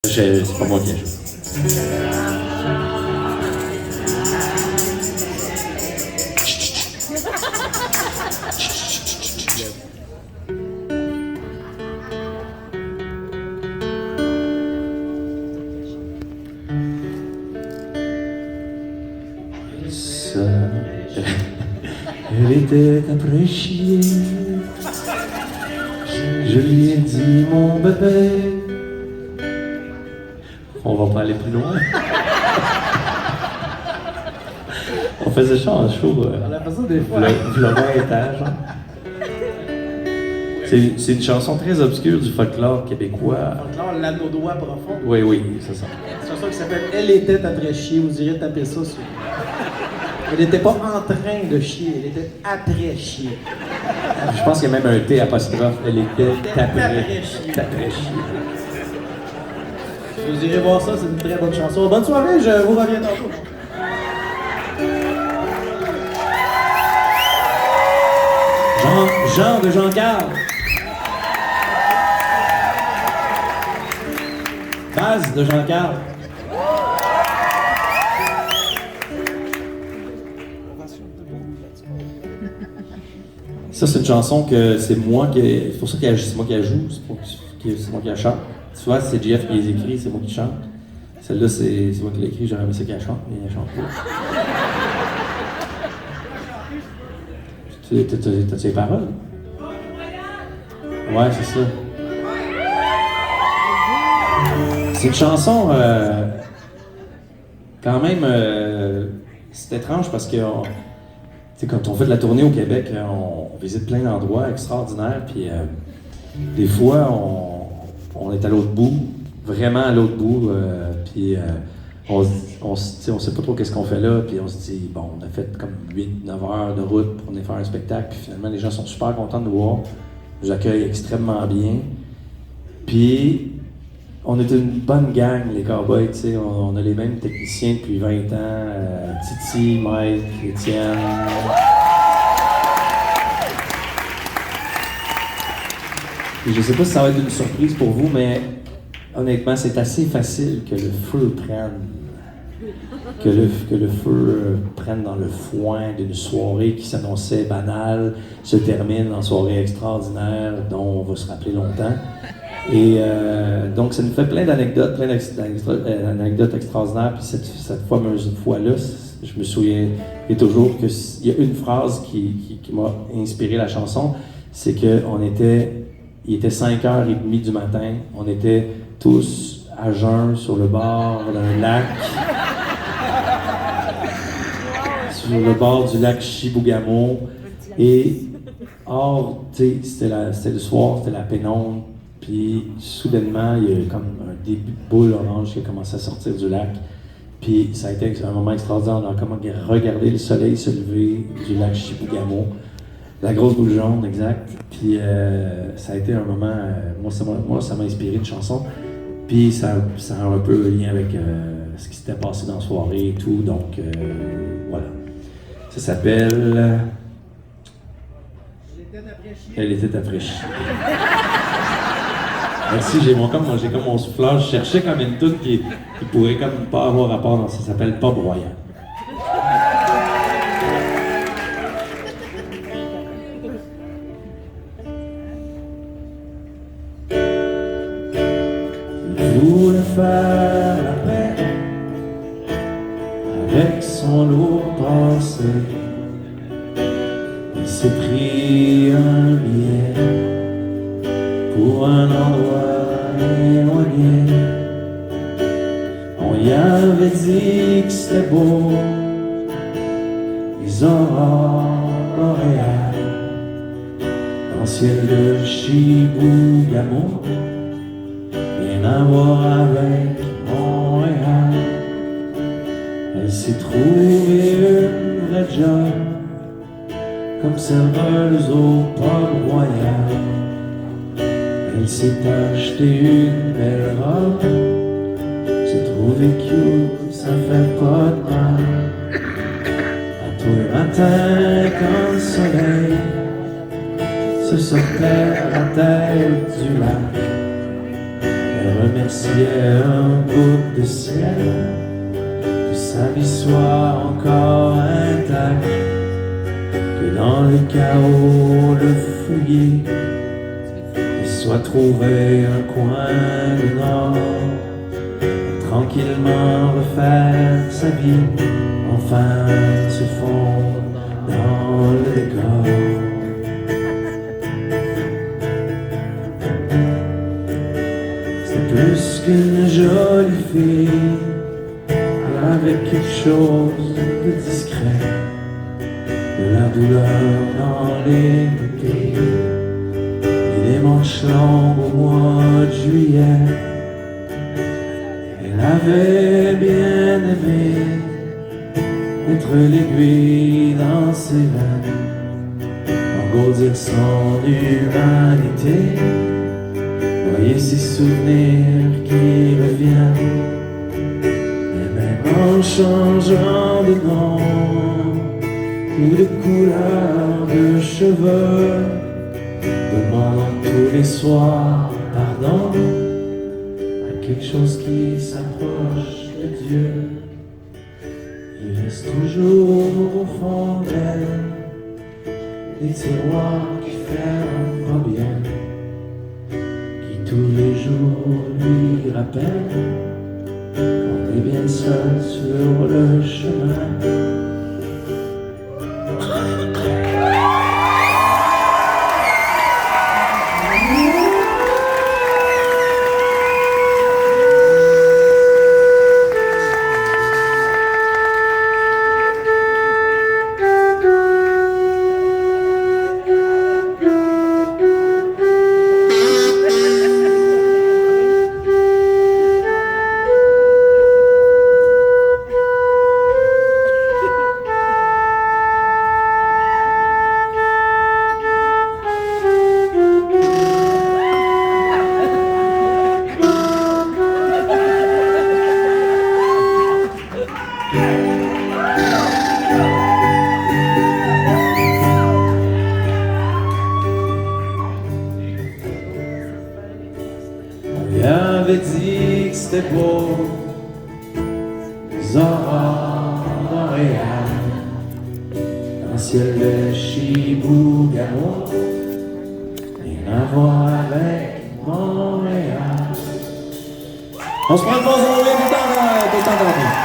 C'est pas moi qui ai joué. Ça, elle était après chier. Je lui ai dit, mon bébé, on va pas aller plus loin. On faisait ça en show. On a fait ça des fois. Vlogger étage. C'est une chanson très obscure du folklore québécois. Folklore lanaudois profond. Oui, oui, c'est ça. C'est une chanson qui s'appelle Elle était après chier. Vous irez taper ça sur. Elle n'était pas en train de chier, elle était après chier. Je pense qu'il y a même un T apostrophe. Elle était après chier. chier. Vous irez voir ça, c'est une très bonne chanson. Bonne soirée, je vous reviens tantôt. Jean de Jean-Carl. Base de Jean-Carl. Ça, c'est une chanson que c'est moi qui. C'est pour ça que c'est moi qui la joue, c'est moi qui la chante. Tu vois, c'est JF qui les écrit, c'est moi qui chante. Celle-là, c'est moi qui l'écris, j'aurais aimé ça qu'elle chante, mais elle chante pas. T'as-tu les paroles? Ouais, c'est ça. C'est une chanson, quand même, c'est étrange parce que quand on fait de la tournée au Québec, on visite plein d'endroits extraordinaires, puis des fois, on est à l'autre bout, vraiment à l'autre bout, puis on sait pas trop qu'est-ce qu'on fait là, puis on se dit, bon, on a fait comme 8-9 heures de route pour venir faire un spectacle, puis finalement, les gens sont super contents de nous voir, nous accueillent extrêmement bien, puis on est une bonne gang, les Cowboys, tu sais, on a les mêmes techniciens depuis 20 ans, Titi, Mike, Étienne. Et je sais pas si ça va être une surprise pour vous, mais honnêtement, c'est assez facile que le feu prenne. Que le feu prenne dans le foin d'une soirée qui s'annonçait banale, se termine en soirée extraordinaire dont on va se rappeler longtemps. Et donc, ça nous fait plein d'anecdotes, d'anecdotes extraordinaires. Puis cette fameuse fois-là, je me souviens toujours qu'il y a une phrase qui m'a inspiré la chanson, c'est il était 5h30 du matin, on était tous à jeun sur le bord d'un lac, sur le bord du lac Chibougamau, et or, tu sais, c'était le soir, c'était la pénombre. Puis soudainement, il y a eu comme un début de boule orange qui a commencé à sortir du lac. Puis ça a été un moment extraordinaire. On a comme regardé le soleil se lever du lac Chibougamau. La grosse boule jaune, exact. Puis ça a été un moment... moi, ça m'a inspiré une chanson. Puis ça a un peu un lien avec ce qui s'était passé dans la soirée et tout. Donc voilà. Ça s'appelle... Elle était après chier. Merci, j'ai comme mon souffleur. Je cherchais comme une toune qui pourrait comme pas avoir rapport dans ça. Ça s'appelle Pas broyant. Il voulait faire la paix avec son lourd passé. Il s'est pris un billet pour un endroit éloigné. On y avait dit que c'était beau, les aurores boréales, dans le ciel de Chibougamau, rien à voir avec Montréal. Elle s'est trouvée une vraie job, comme serveuse au pub royal. Elle s'est acheté une belle robe, s'est trouvée cute, ça fait pas de mal. À tous les matins, quand le soleil se sortait à la tête du lac, elle remerciait un bout de ciel, que sa vie soit encore intacte, que dans le chaos, le fouillis, il soit trouvé un coin du nord, tranquillement refaire sa vie, enfin se fondre dans le décor. C'est plus qu'une jolie fille, avec quelque chose de discret, de la douleur dans les pupilles, et des manches longues au mois de juillet. Elle avait bien aimé être l'aiguille dans ses veines, engordir son humanité, noyer ses souvenirs qui reviennent. Et même en changeant de nom ou de couleur de cheveux, demandant tous les soirs pardon à quelque chose qui s'approche de Dieu, il reste toujours au fond d'elle des tiroirs qui ferment pas bien, qui tous les jours lui rappellent qu'on est bien seul sur le chemin. On avait dit que c'était beau, les aurores Montréal, dans le ciel de Chibougamau, rien à voir avec Montréal. On se prend une pause, on revient tout le temps.